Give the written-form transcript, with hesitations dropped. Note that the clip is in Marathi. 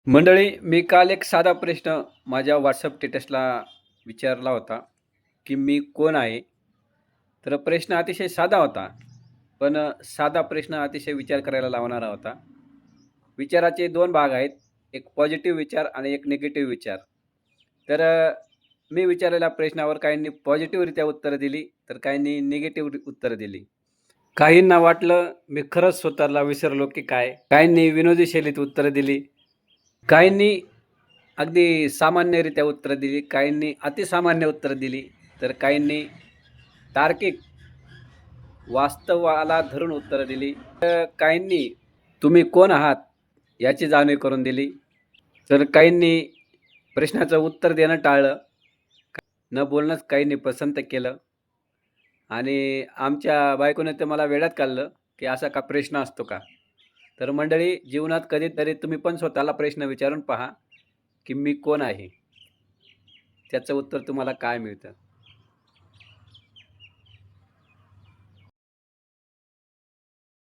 मंडळी, मी काल एक साधा प्रश्न माझ्या WhatsApp स्टेटसला विचारला होता, की "मी कोण आहे?" तर प्रश्न अतिशय साधा होता. पण साधा प्रश्न अतिशय विचार करायला लावणारा होता. विचाराचे 2 भाग आहेत. एक पॉझिटिव्ह विचार आणि एक निगेटिव्ह विचार. तर मी विचारलेल्या प्रश्नावर काहींनी पॉझिटिव्हरित्या उत्तरं दिली, तर काहींनी निगेटिव्ह उत्तरं दिली. काहींना वाटलं मी खरंच स्वतःला विसरलो की काय? काहींनी विनोदी शैलीत उत्तरं दिली. काहींनी अगदी सामान्यरित्या उत्तरं दिली, काहींनी अतिसामान्य उत्तरं दिली, तर काहींनी तार्किक वास्तवाला धरून उत्तरं दिली. तर काहींनी तुम्ही कोण आहात याची जाणीव करून दिली. तर काहींनी प्रश्नाचं उत्तर देणं टाळलं. न बोलणंच काहींनी पसंत केलं आणि आमच्या बायकोने तर मला वेड्यात काढलं, की असा का प्रश्न असतो का? तर मंडळी, जीवनात कधीतरी तुम्ही पण स्वतःला प्रश्न विचारून पहा, की मी कोण आहे? त्याचं उत्तर तुम्हाला काय मिळतं?